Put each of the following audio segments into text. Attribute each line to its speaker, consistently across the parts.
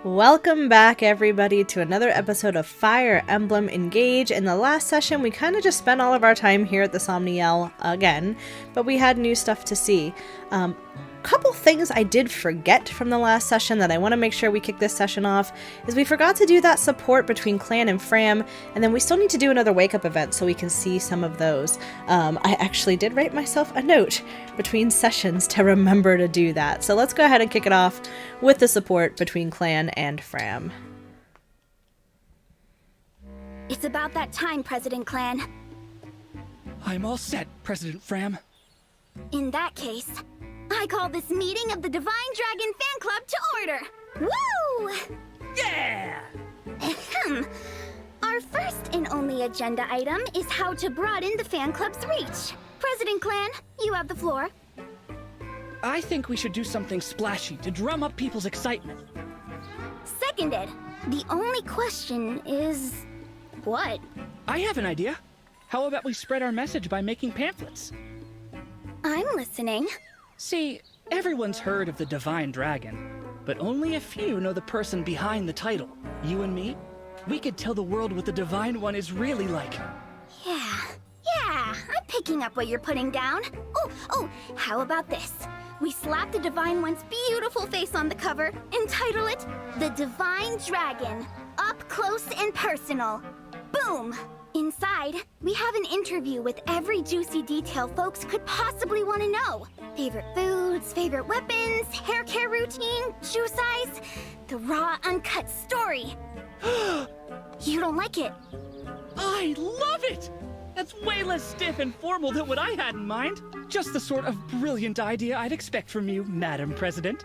Speaker 1: Welcome back, everybody, to another episode of Fire Emblem Engage. In the last session, we kind of just spent all of our time here at the Somniel again, but we had new stuff to see. Couple things I did forget from the last session that I want to make sure we kick this session off is we forgot to do that support between Clan and Fram, and then we still need to do another wake-up event so we can see some of those. I actually did write myself a note between sessions to remember to do that. So let's go ahead and kick it off with the support between Clan and Fram.
Speaker 2: It's about that time, President Clan.
Speaker 3: I'm all set, President Fram.
Speaker 2: In that case, I call this meeting of the Divine Dragon Fan Club to order! Woo!
Speaker 3: Yeah!
Speaker 2: Ahem. Our first and only agenda item is how to broaden the fan club's reach. President Clan, you have the floor.
Speaker 3: I think we should do something splashy to drum up people's excitement.
Speaker 2: Seconded. The only question is... what?
Speaker 3: I have an idea. How about we spread our message by making pamphlets?
Speaker 2: I'm listening.
Speaker 3: See, everyone's heard of the Divine Dragon, but only a few know the person behind the title. You and me? We could tell the world what the Divine One is really like.
Speaker 2: Yeah, I'm picking up what you're putting down. Oh, how about this? We slap the Divine One's beautiful face on the cover and title it The Divine Dragon, Up Close and Personal. Boom! Inside, we have an interview with every juicy detail folks could possibly want to know. Favorite foods, favorite weapons, hair care routine, shoe size, the raw, uncut story. You don't like it?
Speaker 3: I love it! That's way less stiff and formal than what I had in mind. Just the sort of brilliant idea I'd expect from you, Madam President.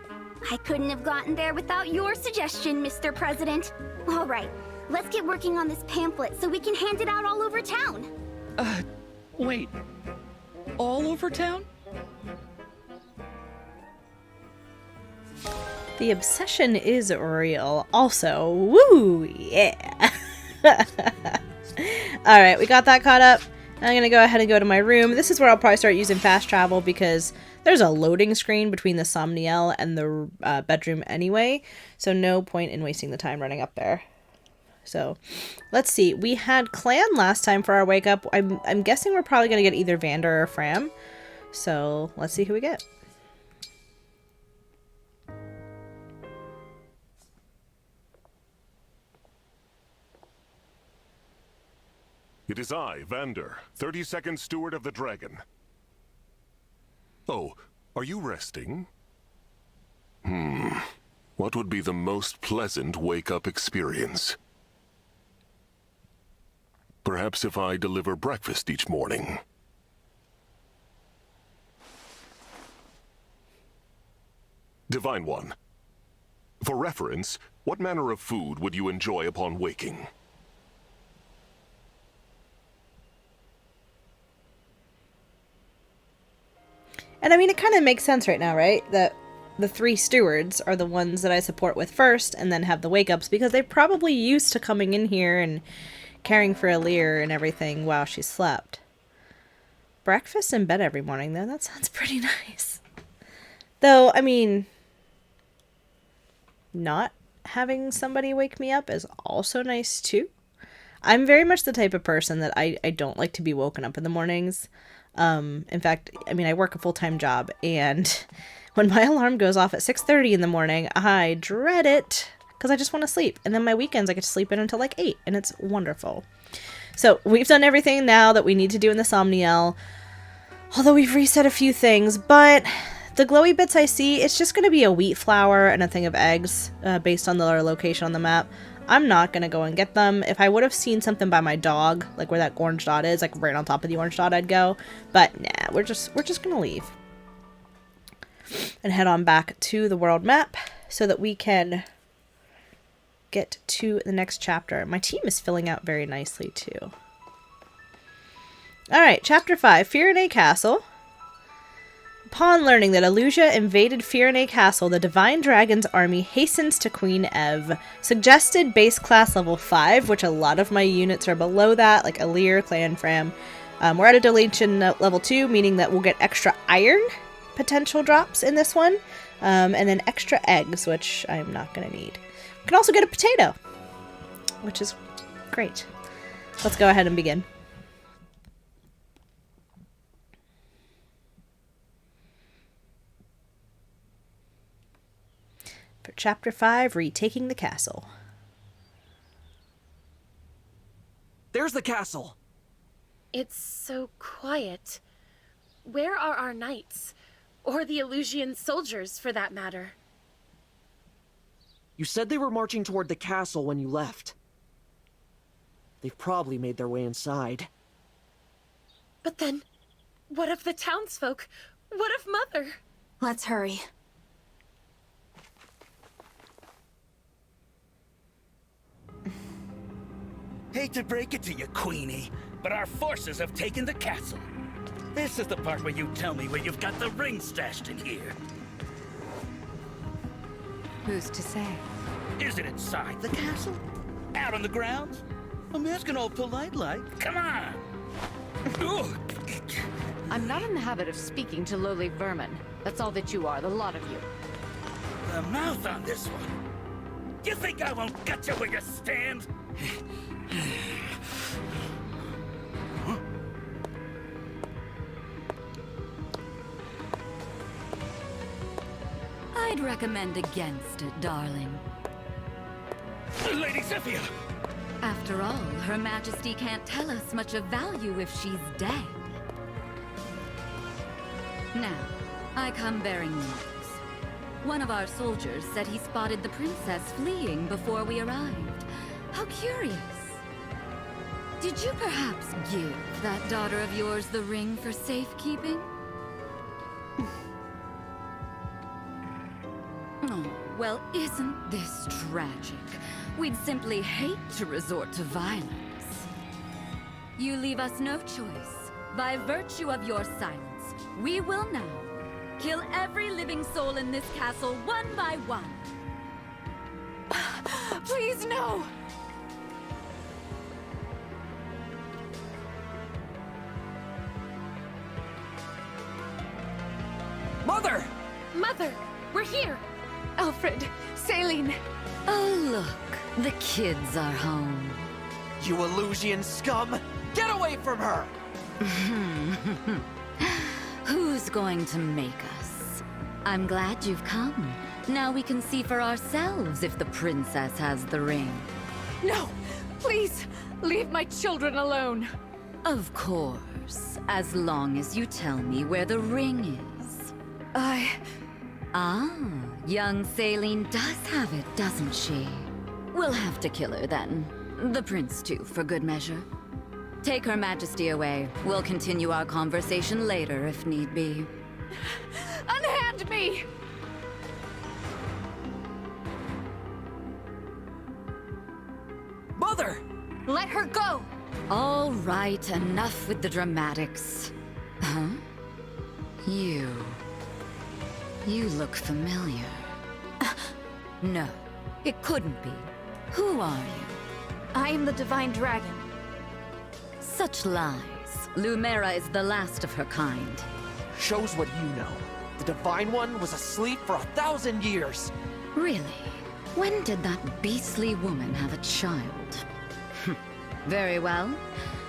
Speaker 2: I couldn't have gotten there without your suggestion, Mr. President. All right. Let's get working on this pamphlet so we can hand it out all over town.
Speaker 3: Wait. All over town?
Speaker 1: The obsession is real. Also, woo, yeah. Alright, we got that caught up. I'm gonna go ahead and go to my room. This is where I'll probably start using fast travel because there's a loading screen between the Somniel and the bedroom anyway, so no point in wasting the time running up there. So, let's see. We had Clan last time for our wake up. I'm guessing we're probably going to get either Vander or Fram. So, let's see who we get.
Speaker 4: It is I, Vander, 32nd Steward of the Dragon. Oh, are you resting? What would be the most pleasant wake-up experience? Perhaps if I deliver breakfast each morning. Divine One, for reference, what manner of food would you enjoy upon waking?
Speaker 1: And I mean, it kind of makes sense right now, right? That the three stewards are the ones that I support with first and then have the wake-ups because they're probably used to coming in here and caring for Alir and everything while she slept. Breakfast in bed every morning, though, that sounds pretty nice. Though, I mean, not having somebody wake me up is also nice, too. I'm very much the type of person that I don't like to be woken up in the mornings. In fact, I mean, I work a full-time job, and when my alarm goes off at 6:30 in the morning, I dread it. Because I just want to sleep. And then my weekends, I get to sleep in until like 8. And it's wonderful. So we've done everything now that we need to do in the Somniel. Although we've reset a few things. But the glowy bits I see, it's just going to be a wheat flour and a thing of eggs. Based on their location on the map. I'm not going to go and get them. If I would have seen something by my dog, like where that orange dot is, like right on top of the orange dot, I'd go. But nah, we're just going to leave. And head on back to the world map so that we can get to the next chapter. My team is filling out very nicely too. Alright, chapter 5, Firene Castle. Upon learning that Elusian invaded Firene Castle, the Divine Dragon's army hastens to Queen Eve. Suggested base class level 5, which a lot of my units are below that, like Alir, Clan, Fram. We're at a deletion level 2, meaning that we'll get extra iron potential drops in this one. And then extra eggs, which I'm not going to need. We can also get a potato, which is great. Let's go ahead and begin. For Chapter 5, Retaking the Castle.
Speaker 5: There's the castle!
Speaker 6: It's so quiet. Where are our knights? Or the Elusian soldiers, for that matter?
Speaker 5: You said they were marching toward the castle when you left. They've probably made their way inside.
Speaker 6: But then, what of the townsfolk? What of Mother?
Speaker 2: Let's hurry.
Speaker 7: Hate to break it to you, Queenie, but our forces have taken the castle. This is the part where you tell me where you've got the ring stashed in here.
Speaker 8: Who's to say?
Speaker 7: Is it inside the castle? Out on the grounds? I'm asking all polite-like. Come on! Ooh.
Speaker 8: I'm not in the habit of speaking to lowly vermin. That's all that you are, the lot of you.
Speaker 7: The mouth on this one. You think I won't get you where you stand?
Speaker 9: I'd recommend against it, darling.
Speaker 7: Lady Zephyr!
Speaker 9: After all, Her Majesty can't tell us much of value if she's dead. Now, I come bearing news. One of our soldiers said he spotted the princess fleeing before we arrived. How curious. Did you perhaps give that daughter of yours the ring for safekeeping? Oh, well, isn't this tragic? We'd simply hate to resort to violence. You leave us no choice. By virtue of your silence, we will now kill every living soul in this castle one by one. Please, no!
Speaker 5: Mother!
Speaker 6: Mother, we're here!
Speaker 8: Alfred, Saline.
Speaker 9: Oh, look. The kids are home.
Speaker 5: You Elusian scum! Get away from her!
Speaker 9: Who's going to make us? I'm glad you've come. Now we can see for ourselves if the princess has the ring.
Speaker 8: No! Please! Leave my children alone!
Speaker 9: Of course, as long as you tell me where the ring is. Ah, young Saline does have it, doesn't she? We'll have to kill her then. The prince too, for good measure. Take Her Majesty away. We'll continue our conversation later if need be.
Speaker 8: Unhand me!
Speaker 5: Mother!
Speaker 8: Let her go!
Speaker 9: All right, enough with the dramatics. Huh? You look familiar. No, it couldn't be. Who are you?
Speaker 8: I am the Divine Dragon.
Speaker 9: Such lies. Lumera is the last of her kind.
Speaker 5: Shows what you know. The Divine One was asleep for 1,000 years.
Speaker 9: Really? When did that beastly woman have a child? Very well.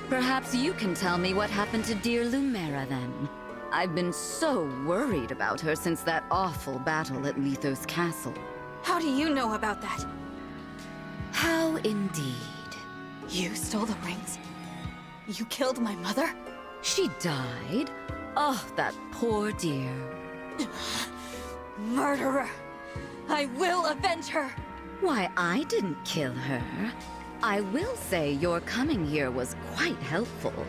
Speaker 9: Perhaps you can tell me what happened to dear Lumera then. I've been so worried about her since that awful battle at Lethos Castle.
Speaker 8: How do you know about that?
Speaker 9: How indeed.
Speaker 8: You stole the rings? You killed my mother?
Speaker 9: She died? Oh, that poor dear.
Speaker 8: Murderer! I will avenge her!
Speaker 9: Why, I didn't kill her. I will say your coming here was quite helpful.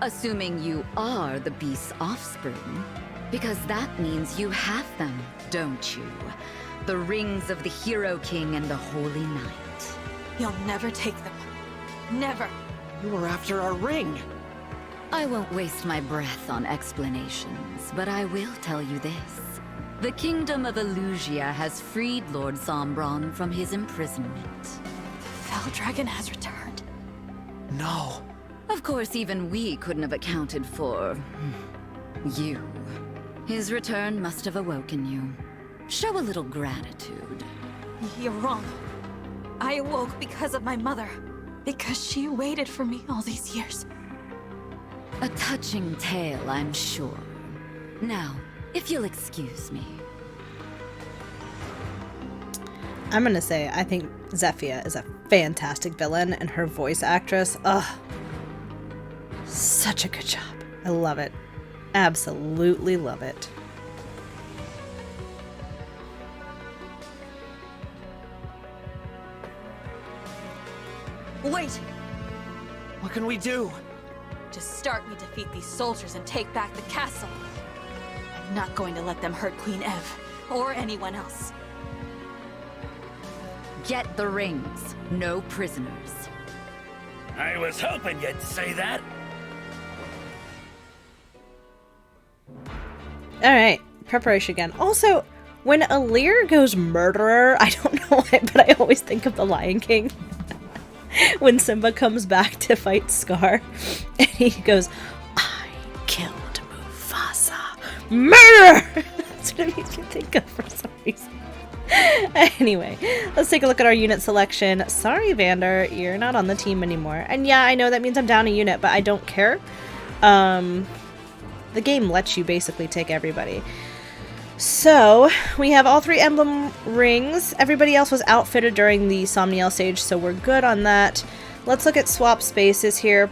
Speaker 9: Assuming you are the beast's offspring. Because that means you have them, don't you? The rings of the Hero King and the Holy Knight.
Speaker 8: You'll never take them. Never!
Speaker 5: You were after our ring!
Speaker 9: I won't waste my breath on explanations, but I will tell you this. The Kingdom of Elusia has freed Lord Sombron from his imprisonment.
Speaker 8: The Fell Dragon has returned.
Speaker 5: No.
Speaker 9: Of course, even we couldn't have accounted for... you. His return must have awoken you. Show a little gratitude.
Speaker 10: You're wrong. I awoke because of my mother. Because she waited for me all these years.
Speaker 9: A touching tale, I'm sure. Now, if you'll excuse me.
Speaker 1: I'm gonna say, I think Zephia is a fantastic villain, and her voice actress, ugh. Such a good job. I love it. Absolutely love it.
Speaker 10: Wait!
Speaker 5: What can we do?
Speaker 10: To start, we defeat these soldiers and take back the castle. I'm not going to let them hurt Queen Ev, or anyone else.
Speaker 9: Get the rings. No prisoners.
Speaker 7: I was hoping you'd say that.
Speaker 1: Alright, preparation again. Also, when Alir goes murderer, I don't know why, but I always think of the Lion King. When Simba comes back to fight Scar, and he goes, I killed Mufasa. Murder! That's what it makes me think of for some reason. Anyway, let's take a look at our unit selection. Sorry, Vander, you're not on the team anymore. And yeah, I know that means I'm down a unit, but I don't care. The game lets you basically take everybody. So, we have all 3 emblem rings. Everybody else was outfitted during the Somniel stage, so we're good on that. Let's look at swap spaces here.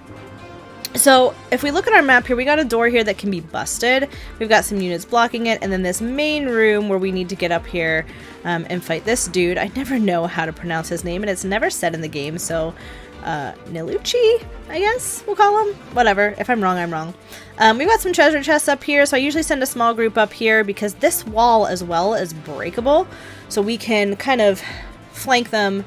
Speaker 1: So, if we look at our map here, we got a door here that can be busted. We've got some units blocking it, and then this main room where we need to get up here and fight this dude. I never know how to pronounce his name, and it's never said in the game, so Nelucci, I guess we'll call him. Whatever. If I'm wrong, I'm wrong. We've got some treasure chests up here, so I usually send a small group up here because this wall as well is breakable, so we can kind of flank them.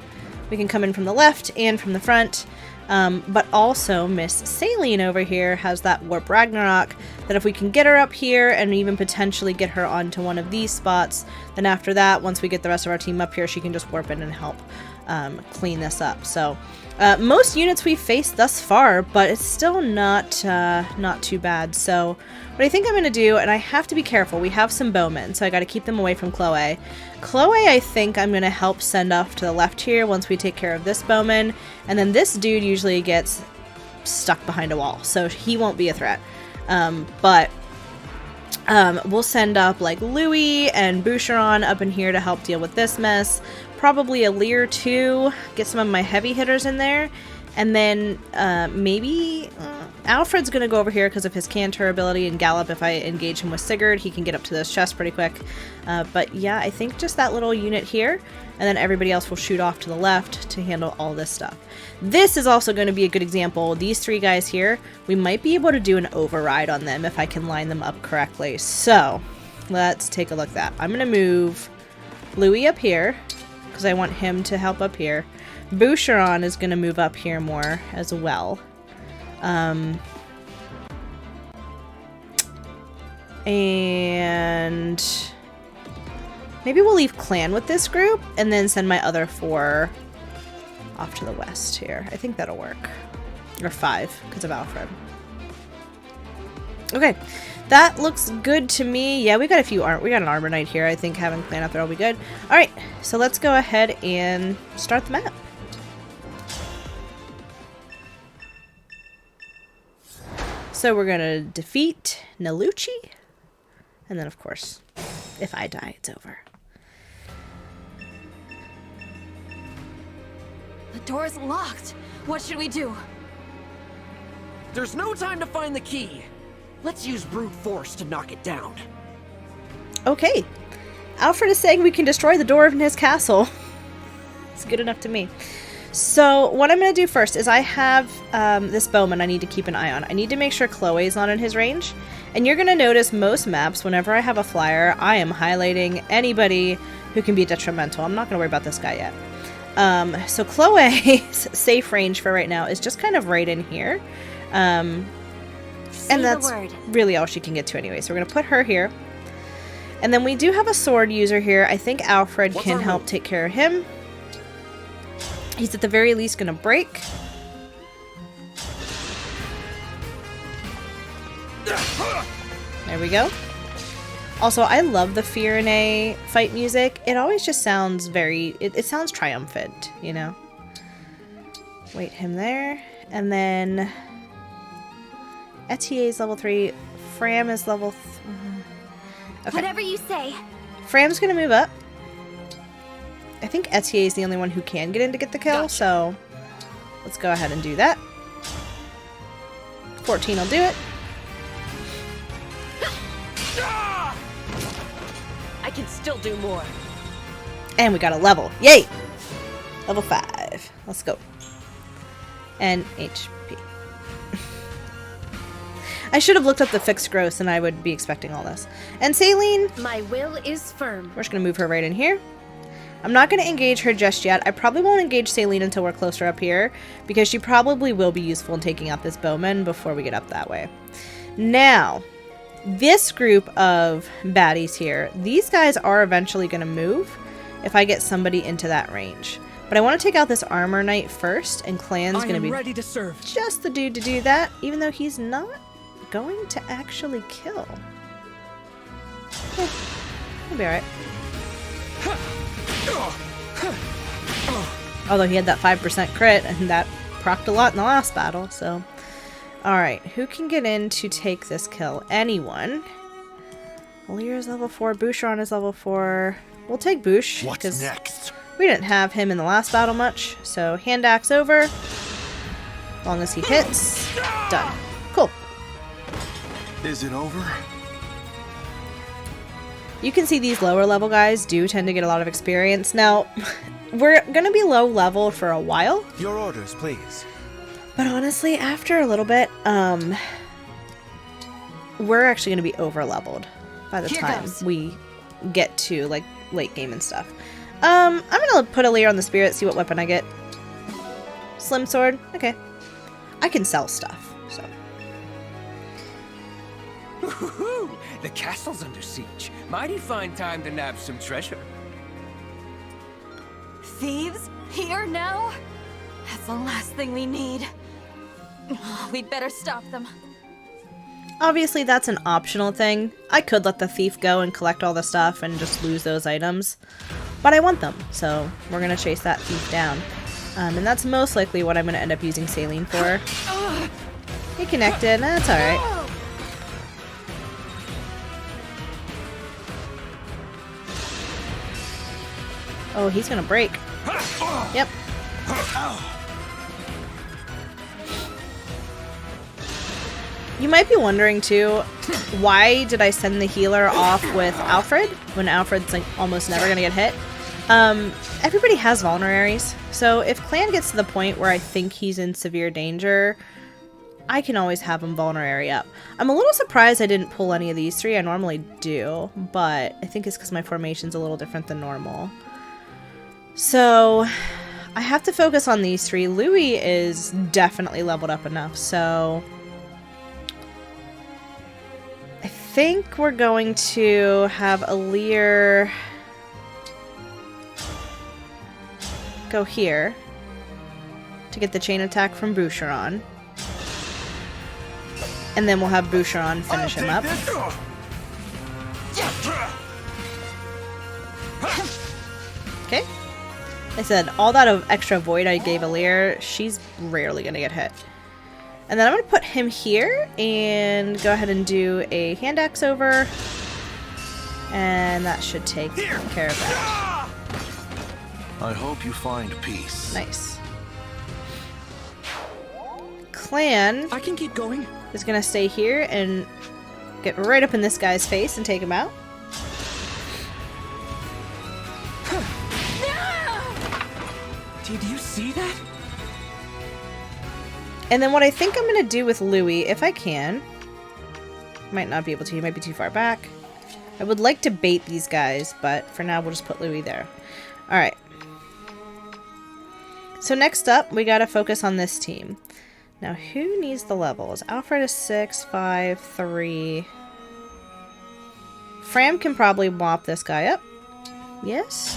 Speaker 1: We can come in from the left and from the front. But also Miss Saline over here has that Warp Ragnarok that if we can get her up here and even potentially get her onto one of these spots, then after that, once we get the rest of our team up here, she can just warp in and help clean this up. So most units we've faced thus far, but it's still not too bad. So what I think I'm going to do, and I have to be careful, we have some bowmen, so I got to keep them away from Chloe. Chloe, I think I'm going to help send off to the left here once we take care of this bowman, and then this dude usually gets stuck behind a wall, so he won't be a threat. But we'll send up like Louis and Boucheron up in here to help deal with this mess. Probably a Lear too, get some of my heavy hitters in there, and then maybe Alfred's gonna go over here because of his canter ability and gallop. If I engage him with Sigurd, he can get up to this chest pretty quick. But yeah, I think just that little unit here, and then everybody else will shoot off to the left to handle all this stuff. This is also going to be a good example. These 3 guys here, we might be able to do an override on them if I can line them up correctly. So let's take a look at that. I'm gonna move Louis up here because I want him to help up here. Boucheron is going to move up here more as well. And maybe we'll leave Clan with this group and then send my other 4 off to the west here. I think that'll work. Or 5 because of Alfred. Okay. That looks good to me. Yeah, we got an Armor Knight here. I think having Clan up there will be good. Alright, so let's go ahead and start the map. So we're gonna defeat Nelucci. And then of course, if I die, it's over.
Speaker 10: The door's locked. What should we do?
Speaker 5: There's no time to find the key. Let's use brute force to knock it down.
Speaker 1: Okay. Alfred is saying we can destroy the door of his castle. It's good enough to me. So what I'm going to do first is I have this bowman I need to keep an eye on. I need to make sure Chloe's not in his range. And you're going to notice most maps, whenever I have a flyer, I am highlighting anybody who can be detrimental. I'm not going to worry about this guy yet. So Chloe's safe range for right now is just kind of right in here. And that's really all she can get to anyway. So we're going to put her here. And then we do have a sword user here. I think Alfred can help take care of him. He's at the very least going to break. There we go. Also, I love the Firene fight music. It always just sounds very... It sounds triumphant, you know? Wait him there. And then... Etier is level 3. Fram is level... Okay.
Speaker 2: Whatever you say.
Speaker 1: Fram's gonna move up. I think Etier is the only one who can get in to get the kill, so... Let's go ahead and do that. 14 will do it.
Speaker 11: I can still do more.
Speaker 1: And we got a level. Yay! Level 5. Let's go. And HP. I should have looked up the fixed gross and I would be expecting all this. And Saline.
Speaker 6: My will is firm.
Speaker 1: We're just going to move her right in here. I'm not going to engage her just yet. I probably won't engage Saline until we're closer up here, because she probably will be useful in taking out this bowman before we get up that way. Now, this group of baddies here, these guys are eventually going to move if I get somebody into that range. But I want to take out this armor knight first, and Clan's going to be
Speaker 3: ready to serve.
Speaker 1: Just the dude to do that, even though he's not going to actually kill. He'll be alright. Although he had that 5% crit, and that procced a lot in the last battle, so... Alright, who can get in to take this kill? Anyone. Alir is level 4, Boucheron is level 4. We'll take Bouche.
Speaker 4: What's next?
Speaker 1: We didn't have him in the last battle much, so hand axe over. As long as he hits. Done. Cool.
Speaker 4: Is it over?
Speaker 1: You can see these lower level guys do tend to get a lot of experience. Now, we're going to be low level for a while.
Speaker 12: Your orders, please.
Speaker 1: But honestly, after a little bit, we're actually going to be over leveled by the time we get to like late game and stuff. I'm going to put a layer on the spirit, see what weapon I get. Slim sword. Okay. I can sell stuff, so.
Speaker 12: The castle's under siege. Mighty fine time to nab some treasure.
Speaker 10: Thieves? Here now? That's the last thing we need. We'd better stop them.
Speaker 1: Obviously, that's an optional thing. I could let the thief go and collect all the stuff and just lose those items. But I want them, so we're going to chase that thief down. And that's most likely what I'm going to end up using Saline for. He connected. That's alright. Oh, he's going to break. Yep. You might be wondering too, why did I send the healer off with Alfred when Alfred's like almost never gonna get hit? Everybody has vulneraries, so if Clan gets to the point where I think he's in severe danger, I can always have him vulnerary up. I'm a little surprised I didn't pull any of these three. I normally do, but I think it's because my formation's a little different than normal. So I have to focus on these three. Louis is definitely leveled up enough, so I think we're going to have Alir go here to get the chain attack from Boucheron. And then we'll have Boucheron finish him up. Okay. I said, all that extra void I gave Alir, she's rarely going to get hit. And then I'm going to put him here and go ahead and do a hand axe over. And that should take care of that.
Speaker 4: I hope you find peace.
Speaker 1: Nice. Clan
Speaker 3: I can keep going.
Speaker 1: Is going to stay here and get right up in this guy's face and take him out.
Speaker 12: Did you see that?
Speaker 1: And then what I think I'm going to do with Louis, if I can, might not be able to, he might be too far back. I would like to bait these guys, but for now we'll just put Louis there. Alright. So next up, we got to focus on this team. Now, who needs the levels? Alfred is 6, 5, 3. Fram can probably mop this guy up. Yes?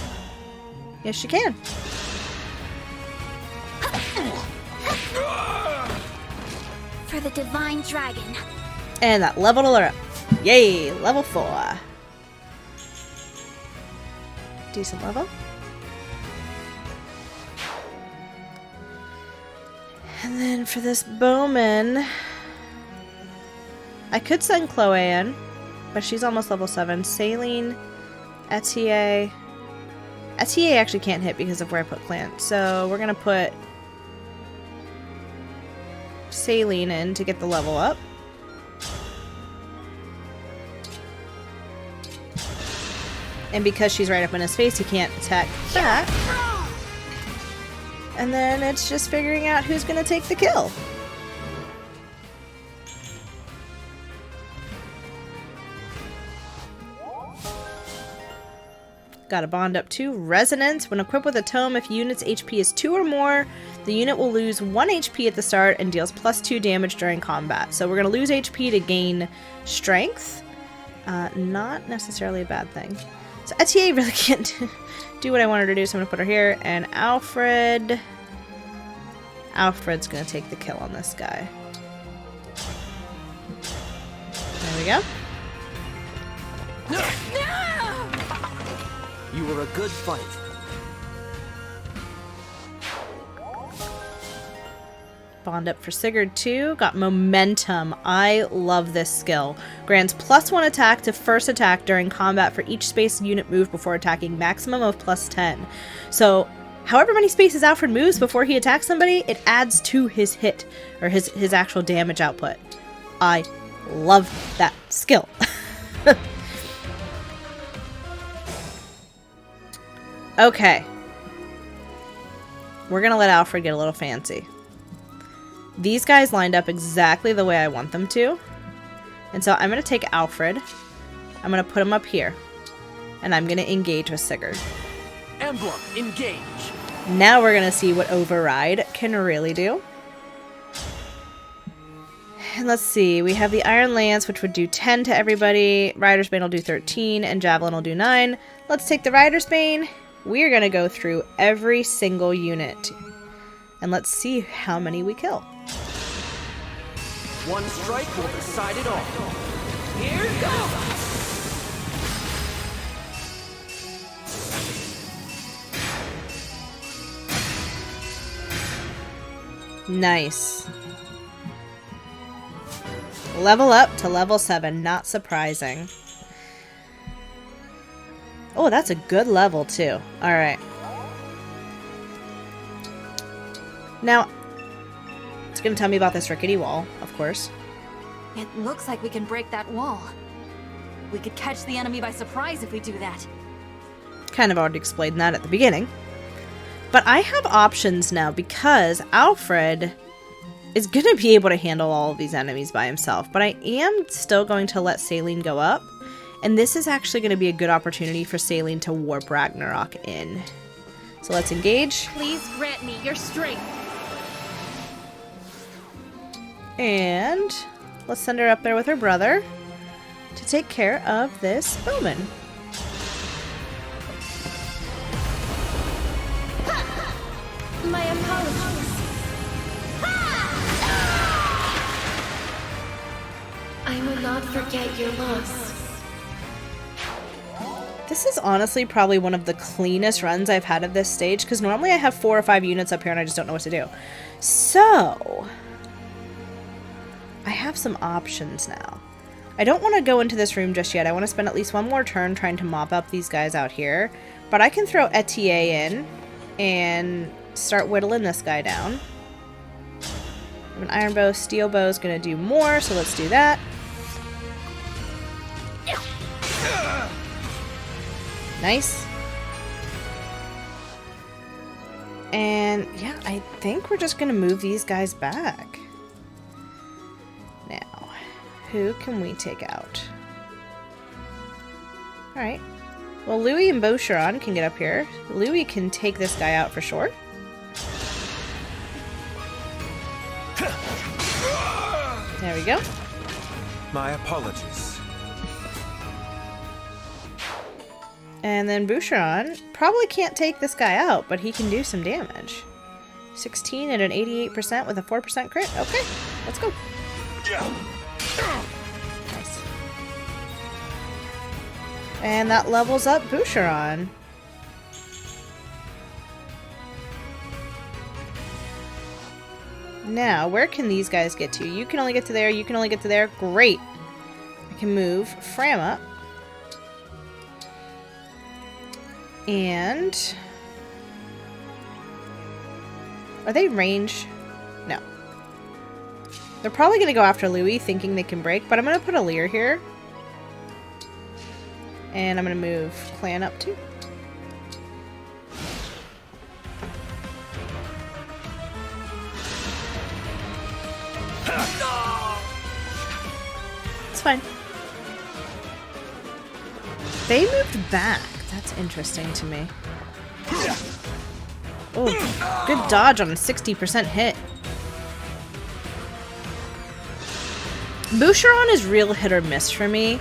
Speaker 1: Yes, she can.
Speaker 2: For the divine dragon.
Speaker 1: And that leveled her up. Yay! Level 4. Decent level. And then for this bowman, I could send Chloe in, but she's almost level 7. Saline, Etier. Etier actually can't hit because of where I put Plant. So we're going to put Saline in to get the level up. And because she's right up in his face, he can't attack back. And then it's just figuring out who's going to take the kill. Got a bond up to Resonance. When equipped with a tome, if unit's HP is 2 or more, the unit will lose 1 HP at the start and deals +2 damage during combat. So we're going to lose HP to gain Strength. Not necessarily a bad thing. So Etier really can't do what I want her to do, so I'm going to put her here. And Alfred's going to take the kill on this guy. There we go.
Speaker 5: You were a good fight.
Speaker 1: Bond up for Sigurd too. Got Momentum. I love this skill. Grants +1 attack to first attack during combat for each space unit moved before attacking, maximum of +10. So, however many spaces Alfred moves before he attacks somebody, it adds to his hit, or his actual damage output. I love that skill. Okay. We're gonna let Alfred get a little fancy. These guys lined up exactly the way I want them to. And so I'm gonna take Alfred. I'm gonna put him up here. And I'm gonna engage with Sigurd.
Speaker 5: Emblem Engage.
Speaker 1: Now we're gonna see what Override can really do. And let's see, we have the Iron Lance, which would do 10 to everybody. Rider's Bane will do 13, and Javelin will do 9. Let's take the Rider's Bane. We're going to go through every single unit. And let's see how many we kill.
Speaker 5: One strike will decide it all. Here goes!
Speaker 1: Nice. Level up to level 7. Not surprising. Oh, that's a good level, too. Alright. Now, it's going to tell me about this rickety wall, of course.
Speaker 10: It looks like we can break that wall. We could catch the enemy by surprise if we do that.
Speaker 1: Kind of already explained that at the beginning. But I have options now because Alfred is going to be able to handle all of these enemies by himself. But I am still going to let Saline go up. And this is actually going to be a good opportunity for Saline to warp Ragnarok in. So let's engage.
Speaker 6: Please grant me your strength.
Speaker 1: And let's send her up there with her brother to take care of this bowman.
Speaker 6: My apologies. I will not forget your loss.
Speaker 1: This is honestly probably one of the cleanest runs I've had of this stage, because normally I have 4 or 5 units up here and I just don't know what to do. So, I have some options now. I don't want to go into this room just yet. I want to spend at least one more turn trying to mop up these guys out here. But I can throw Etier in and start whittling this guy down. I have an iron bow. Steel bow is going to do more, so let's do that. Nice. And yeah, I think we're just gonna move these guys back. Now, who can we take out? Alright. Well, Louis and Boucheron can get up here. Louis can take this guy out for sure. There we go.
Speaker 12: My apologies.
Speaker 1: And then Boucheron probably can't take this guy out, but he can do some damage. 16 at an 88% with a 4% crit. Okay, let's go. Nice. And that levels up Boucheron. Now, where can these guys get to? You can only get to there. You can only get to there. Great. I can move Fram up. And... are they range? No. They're probably going to go after Louis, thinking they can break, but I'm going to put a Lear here. And I'm going to move Clan up too. It's fine. They moved back. That's interesting to me. Oh, good dodge on a 60% hit. Boucheron is real hit or miss for me.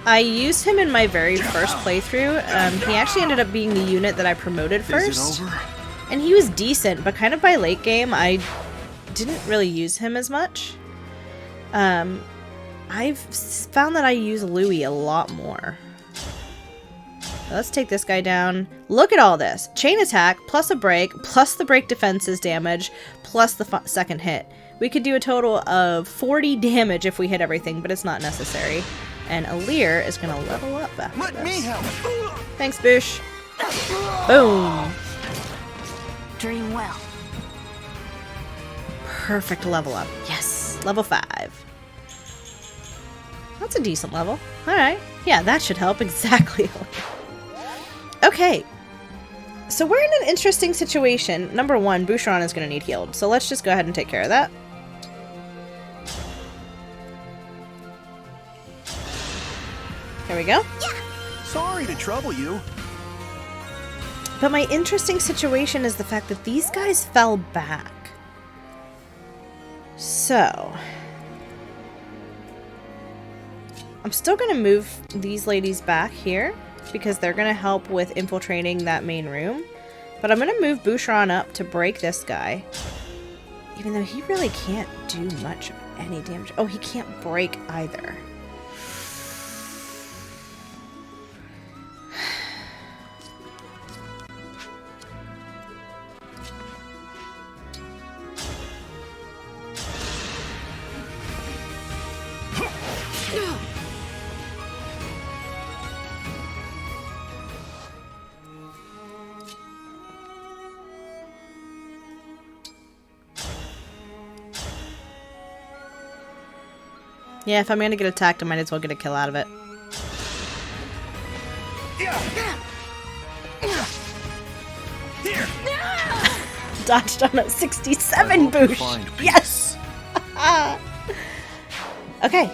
Speaker 1: I used him in my very first playthrough. He actually ended up being the unit that I promoted first. And he was decent, but kind of by late game, I didn't really use him as much. I've found that I use Louis a lot more. Let's take this guy down. Look at all this. Chain attack, plus a break, plus the break defenses damage, plus the second hit. We could do a total of 40 damage if we hit everything, but it's not necessary. And Alir is going to level up after this. Let me help. Thanks, Boosh. Boom.
Speaker 2: Dream well.
Speaker 1: Perfect level up. Yes. Level 5. That's a decent level. Alright. Yeah, that should help. Exactly. Okay. So we're in an interesting situation. Number one, Boucheron is going to need healed. So let's just go ahead and take care of that. There we go.
Speaker 2: Yeah.
Speaker 13: Sorry to trouble you.
Speaker 1: But my interesting situation is the fact that these guys fell back. So... I'm still going to move these ladies back here because they're going to help with infiltrating that main room. But I'm going to move Boucheron up to break this guy. Even though he really can't do much of any damage. Oh, he can't break either. Yeah, if I'm gonna get attacked, I might as well get a kill out of it.
Speaker 13: Here.
Speaker 1: Dodged on a 67 boost. Yes! Okay.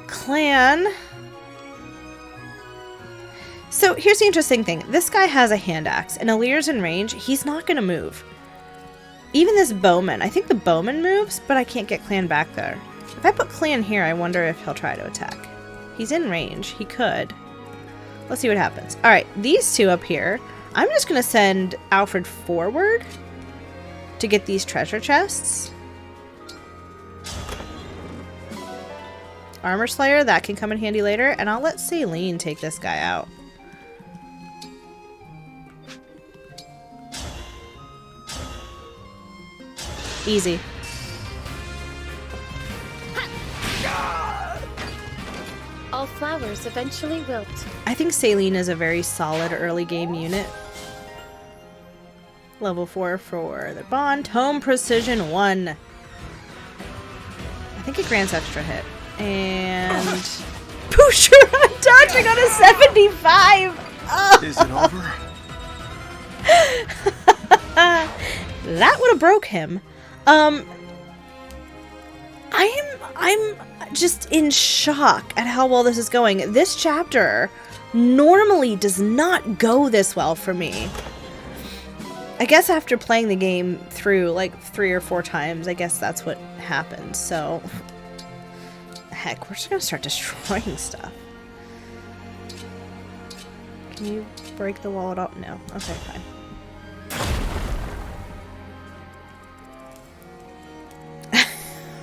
Speaker 1: Clan. So here's the interesting thing. This guy has a hand axe, and Alir's in range. He's not gonna move. Even this bowman. I think the bowman moves, but I can't get Clan back there. If I put Clan here, I wonder if he'll try to attack. He's in range. He could. Let's see what happens. Alright, these two up here. I'm just going to send Alfred forward to get these treasure chests. Armor Slayer, that can come in handy later. And I'll let Celine take this guy out. Easy.
Speaker 6: All flowers eventually wilt.
Speaker 1: I think Celine is a very solid early game unit. Level 4 for the bond. Home Precision 1. I think it grants extra hit. And... Boucheron dodging on a 75! Oh.
Speaker 13: Is it over?
Speaker 1: That would have broke him. I'm just in shock at how well this is going. This chapter normally does not go this well for me. I guess after playing the game through like 3 or 4 times, I guess that's what happened. So, heck, we're just gonna start destroying stuff. Can you break the wall at all? No. Okay, fine.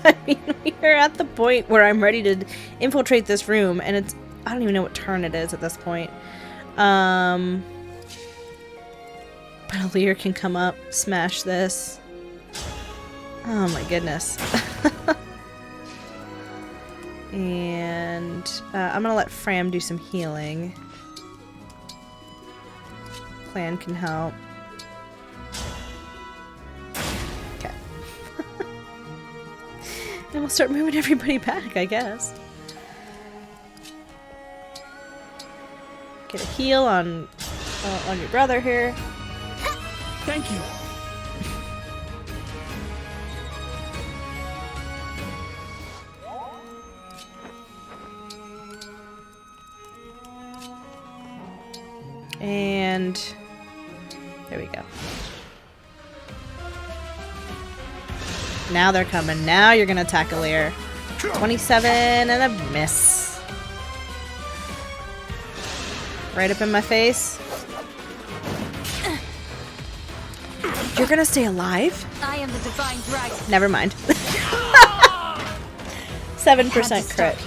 Speaker 1: I mean, we're at the point where I'm ready to infiltrate this room, and it's... I don't even know what turn it is at this point. But Alir can come up, smash this. Oh my goodness. And I'm gonna let Fram do some healing. Clan can help. Okay. And we'll start moving everybody back, I guess. Get a heal on your brother here.
Speaker 3: Thank you.
Speaker 1: And there we go. Now they're coming. Now you're gonna attack a layer. 27 and a miss. Right up in my face. You're gonna stay alive?
Speaker 2: I am the Divine Dragon.
Speaker 1: Never mind. 7% crit.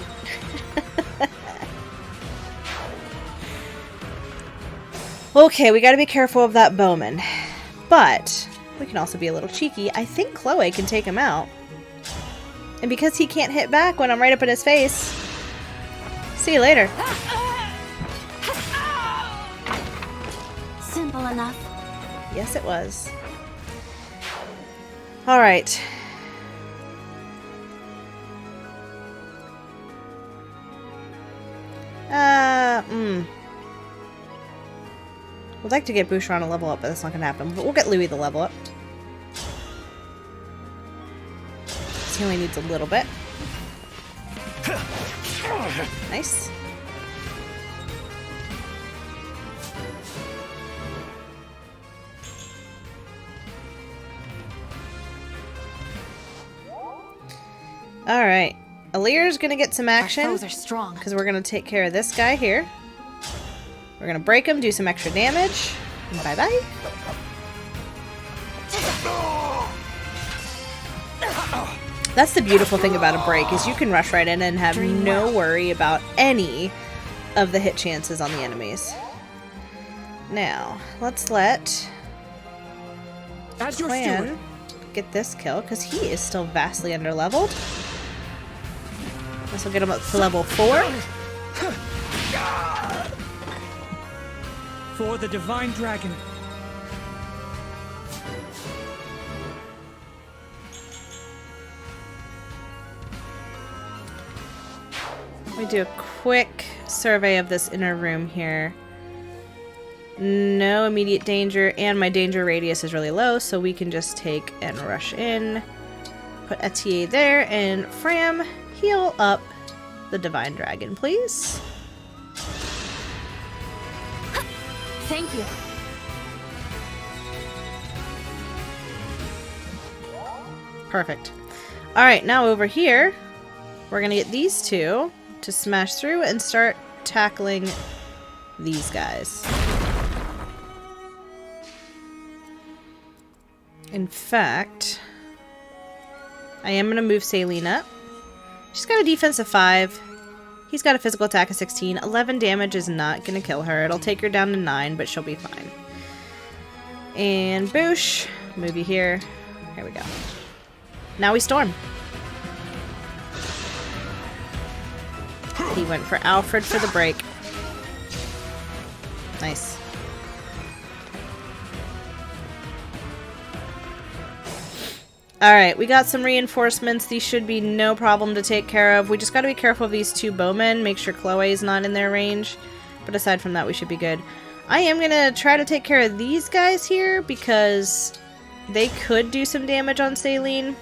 Speaker 1: Okay, we gotta be careful of that bowman. But we can also be a little cheeky. I think Chloe can take him out. And because he can't hit back when I'm right up in his face, see you later.
Speaker 2: Simple enough.
Speaker 1: Yes, it was. Alright. We'd like to get Boucheron to level up, but that's not gonna happen. But we'll get Louis to level up. He only needs a little bit. Nice. Alright. Alir's gonna get some action.
Speaker 10: Our foes are strong.
Speaker 1: Because we're gonna take care of this guy here. We're gonna break him, do some extra damage. And bye-bye. That's the beautiful thing about a break, is you can rush right in and have no worry about any of the hit chances on the enemies. Now, let's let Clan get this kill, because he is still vastly underleveled. This will get him up to level 4.
Speaker 3: For the Divine Dragon.
Speaker 1: We do a quick survey of this inner room here. No immediate danger, and my danger radius is really low, so we can just take and rush in. Put Etier there, and Fram, heal up the Divine Dragon, please.
Speaker 2: Thank you.
Speaker 1: Perfect. Alright, now over here, we're gonna get these two to smash through and start tackling these guys. In fact, I am gonna move Saline up. She's got a defense of 5. He's got a physical attack of 16. 11 damage is not gonna kill her. It'll take her down to 9, but she'll be fine. And Boosh, move you here. Here we go. Now we storm. He went for Alfred for the break. Nice. Alright, we got some reinforcements. These should be no problem to take care of. We just gotta be careful of these two bowmen. Make sure Chloe's not in their range. But aside from that, we should be good. I am gonna try to take care of these guys here because they could do some damage on Saline.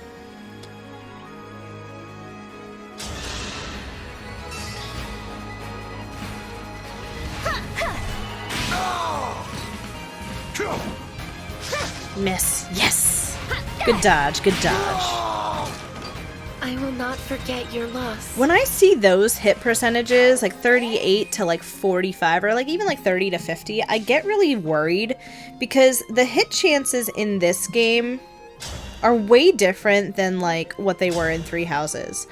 Speaker 1: Miss. Yes! Good dodge, good dodge.
Speaker 6: I will not forget your loss.
Speaker 1: When I see those hit percentages, like 38 to like 45, or like even like 30 to 50, I get really worried because the hit chances in this game are way different than like what they were in Three Houses.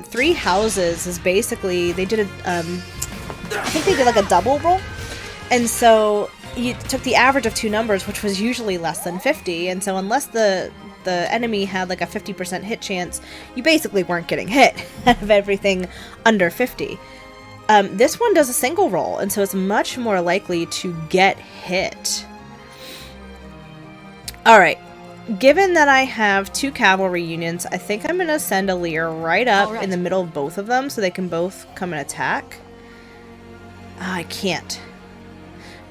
Speaker 1: Three Houses is basically, they did a, I think they did like a double roll. And so you took the average of two numbers, which was usually less than 50, and so unless the the enemy had like a 50% hit chance, you basically weren't getting hit out of everything under 50. This one does a single roll, and so it's much more likely to get hit. Alright, given that I have 2 cavalry unions, I think I'm going to send a Lear right up in the middle of both of them so they can both come and attack. I can't.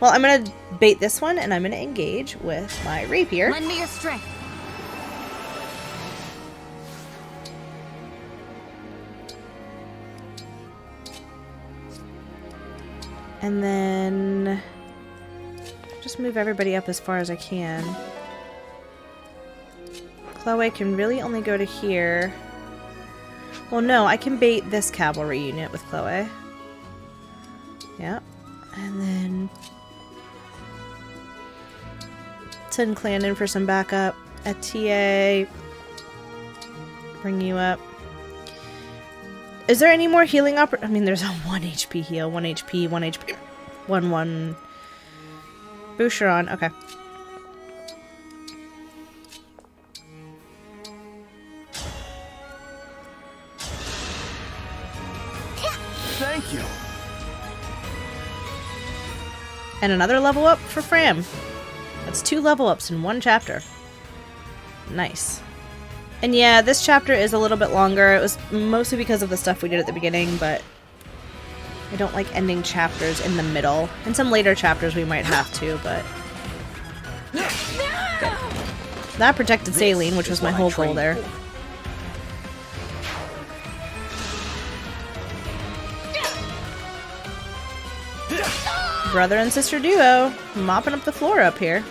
Speaker 1: Well, I'm going to bait this one, and I'm going to engage with my rapier.
Speaker 8: Lend me your strength.
Speaker 1: And then just move everybody up as far as I can. Chloe can really only go to here. Well, no, I can bait this cavalry unit with Chloe. Yep. And then send Clan in for some backup. At TA, bring you up. Is there any more healing I mean, there's a 1 HP heal, 1 HP, 1 HP, 1. Boucheron, okay.
Speaker 13: Thank you.
Speaker 1: And another level up for Fram. That's 2 level ups in 1 chapter. Nice. And yeah, this chapter is a little bit longer. It was mostly because of the stuff we did at the beginning, but I don't like ending chapters in the middle. In some later chapters we might have to, but... Good. That protected Saline, which was my whole goal there. Brother and sister duo, mopping up the floor up here.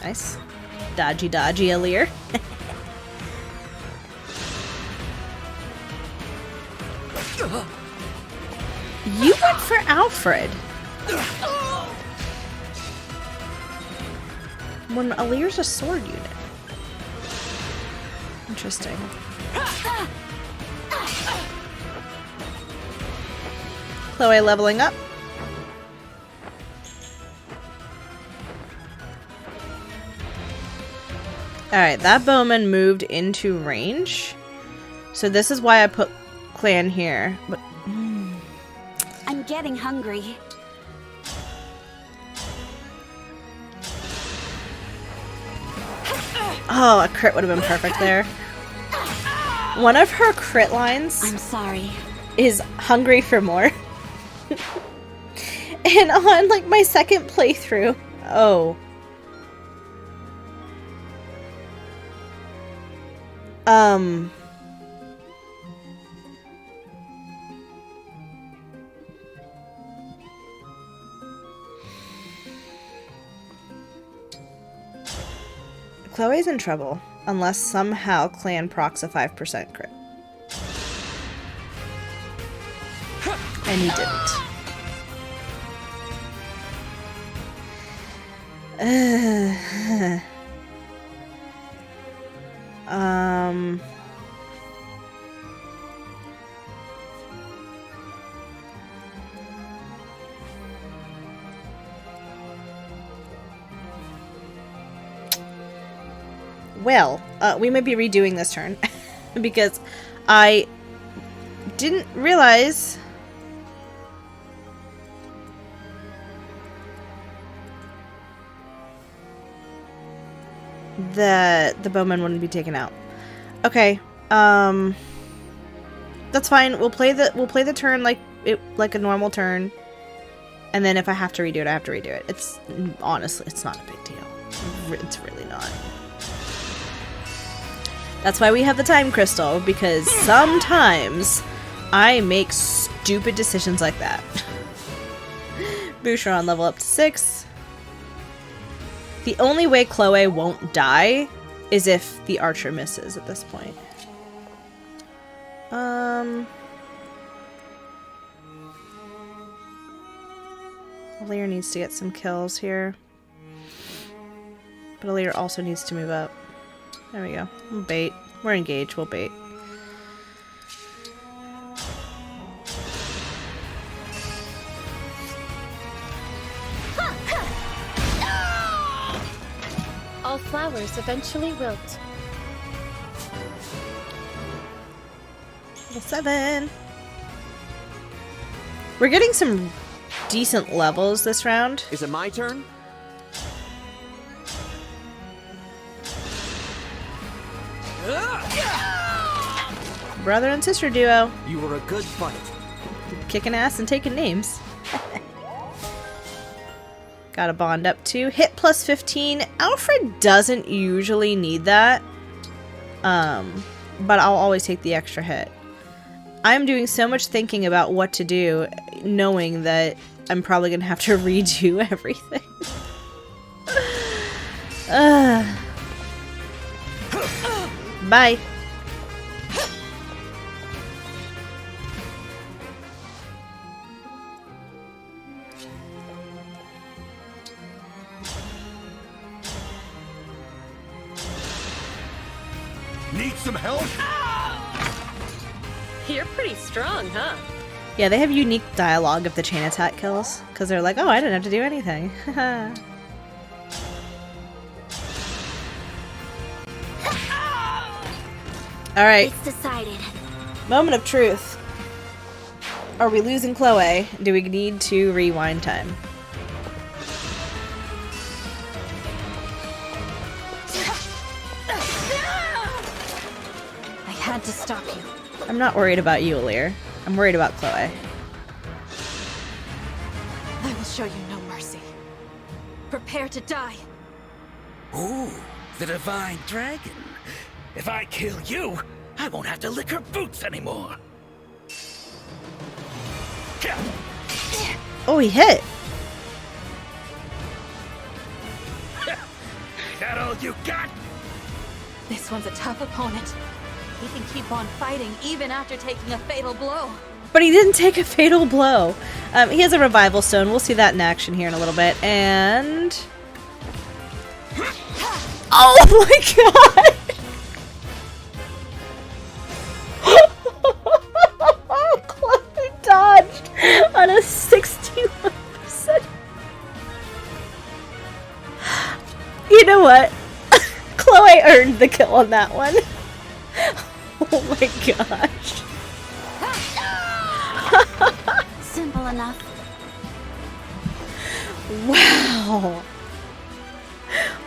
Speaker 1: Nice. Dodgy, dodgy, Alir. You went for Alfred. When Alir's a sword unit. Interesting. Chloe leveling up. Alright, that bowman moved into range. So this is why I put Clan here. But
Speaker 2: I'm getting hungry.
Speaker 1: oh, a crit would have been perfect there. One of her crit lines,
Speaker 2: I'm sorry,
Speaker 1: is hungry for more. And on like my second playthrough, Chloe's in trouble unless somehow Clan procs a 5% crit. And he didn't. Well, we might be redoing this turn because I didn't realize that the bowman wouldn't be taken out. Okay, that's fine. We'll play the turn like a normal turn, and then if I have to redo it, I have to redo it. It's honestly, it's not a big deal. It's really not. That's why we have the time crystal, because sometimes I make stupid decisions like that. Boucheron level up to 6. The only way Chloe won't die is if the archer misses at this point. Alir needs to get some kills here. But Alir also needs to move up. There we go. We'll bait. We're engaged. We'll bait.
Speaker 6: All flowers eventually wilt.
Speaker 1: Level 7. We're getting some decent levels this round.
Speaker 5: Is it my turn?
Speaker 1: Brother and sister duo.
Speaker 5: You were a good fight.
Speaker 1: Kicking ass and taking names. Got a bond up to hit plus 15. Alfred doesn't usually need that. But I'll always take the extra hit. I'm doing so much thinking about what to do, knowing that I'm probably gonna have to redo everything. Bye.
Speaker 13: Need some help?
Speaker 11: You're pretty strong, huh?
Speaker 1: Yeah, they have unique dialogue if the chain attack kills, because they're like, oh, I didn't have to do anything. Alright.
Speaker 2: It's decided.
Speaker 1: Moment of truth. Are we losing Chloe? Do we need to rewind time?
Speaker 10: I had to stop you.
Speaker 1: I'm not worried about you, Alir. I'm worried about Chloe.
Speaker 10: I will show you no mercy. Prepare to die.
Speaker 7: Ooh, the divine dragon. If I kill you, I won't have to lick her boots anymore.
Speaker 1: Oh, he hit.
Speaker 7: That all you got?
Speaker 10: This one's a tough opponent. He can keep on fighting even after taking a fatal blow.
Speaker 1: But he didn't take a fatal blow. He has a revival stone. We'll see that in action here in a little bit. And... oh my god! Chloe dodged on a 61%. You know what? Chloe earned the kill on that one. Oh my gosh.
Speaker 2: Simple enough.
Speaker 1: Wow.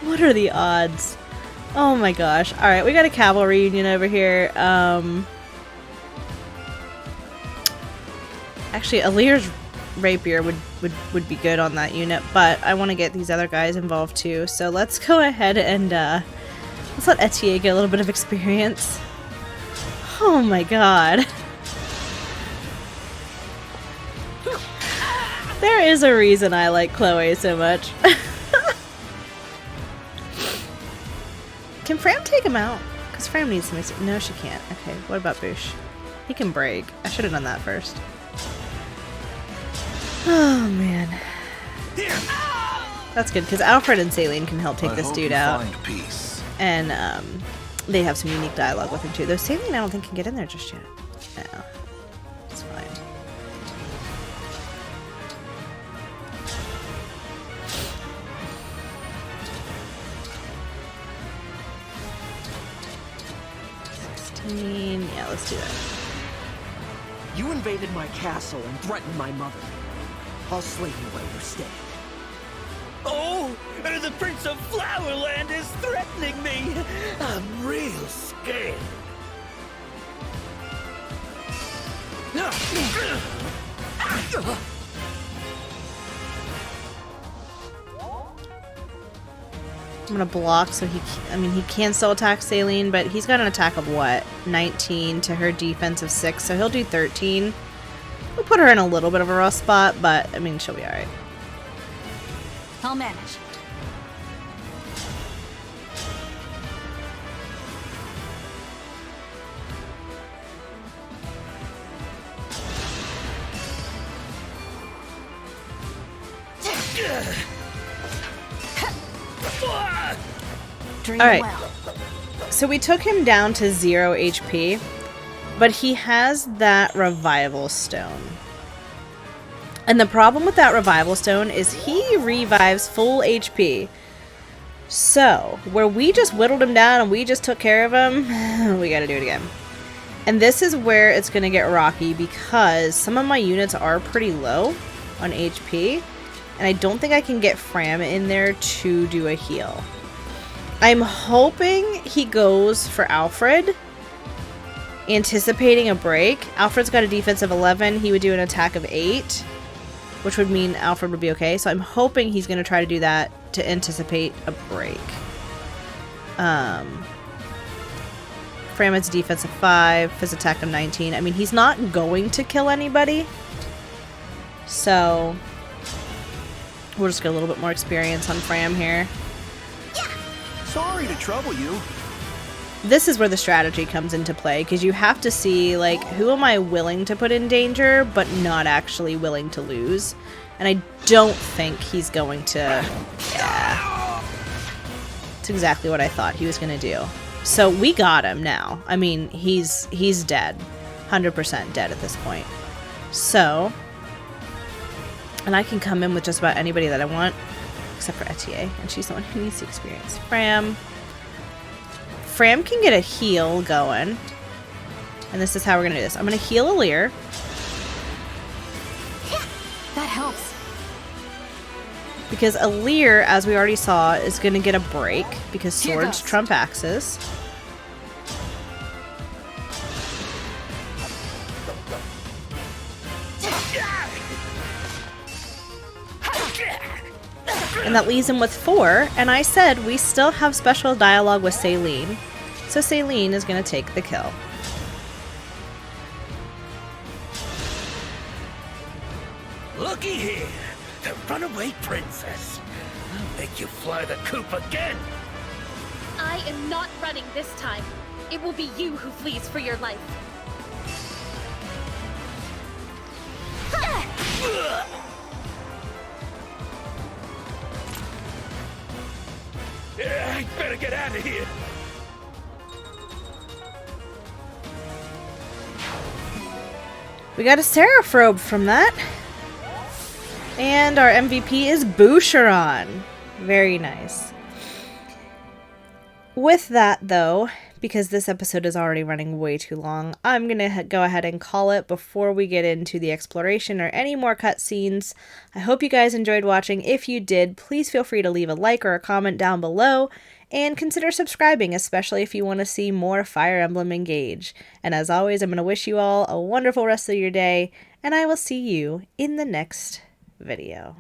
Speaker 1: What are the odds? Oh my gosh. Alright, we got a cavalry union over here. Actually, Alir's rapier would be good on that unit, but I want to get these other guys involved too. So let's go ahead and let's let Etienne get a little bit of experience. Oh my god. There is a reason I like Chloe so much. Can Fram take him out? Because Fram needs some... no, she can't. Okay, what about Boosh? He can break. I should have done that first. Oh, man. That's good, because Alfred and Saline can help take this dude out. And they have some unique dialogue with him, too. Though Saline, I don't think, can get in there just yet. No. It's fine. Yeah, let's do that.
Speaker 5: You invaded my castle and threatened my mother. I'll slay you while you're staying.
Speaker 7: Oh, the Prince of Flowerland is threatening me. I'm real scared.
Speaker 1: I'm gonna block so he can still attack Saline, but he's got an attack of what? 19 to her defense of 6, so he'll do 13. We'll put her in a little bit of a rough spot, but I mean, she'll be alright.
Speaker 10: I'll manage.
Speaker 1: Alright, so we took him down to 0 HP, but he has that revival stone. And the problem with that revival stone is he revives full HP. So, where we just whittled him down and we just took care of him, we gotta do it again. And this is where it's gonna get rocky because some of my units are pretty low on HP, and I don't think I can get Fram in there to do a heal. I'm hoping he goes for Alfred, anticipating a break. Alfred's got a defense of 11, he would do an attack of 8, which would mean Alfred would be okay. So I'm hoping he's gonna try to do that to anticipate a break. Framed's defense of 5, his attack of 19. I mean, he's not going to kill anybody. So we'll just get a little bit more experience on Fram here.
Speaker 13: Sorry to trouble you.
Speaker 1: This is where the strategy comes into play, because you have to see, like, who am I willing to put in danger, but not actually willing to lose. And I don't think he's going to... Yeah. It's exactly what I thought he was going to do. So we got him now. I mean, he's dead. 100% dead at this point. So... And I can come in with just about anybody that I want, except for Etier, and she's the one who needs the experience. Fram can get a heal going. And this is how we're going to do this. I'm going to heal Alir.
Speaker 8: That helps.
Speaker 1: Because Alir, as we already saw, is going to get a break because swords trump axes. And that leaves him with 4, and I said we still have special dialogue with Selene, so Selene is going to take the kill.
Speaker 7: Looky here, the runaway princess. I'll make you fly the coop again.
Speaker 6: I am not running this time. It will be you who flees for your life.
Speaker 7: I better get out of here.
Speaker 1: We got a Seraph from that. And our MVP is Boucheron. Very nice. With that, though, because this episode is already running way too long, I'm going to go ahead and call it before we get into the exploration or any more cutscenes. I hope you guys enjoyed watching. If you did, please feel free to leave a like or a comment down below, and consider subscribing, especially if you want to see more Fire Emblem Engage. And as always, I'm going to wish you all a wonderful rest of your day, and I will see you in the next video.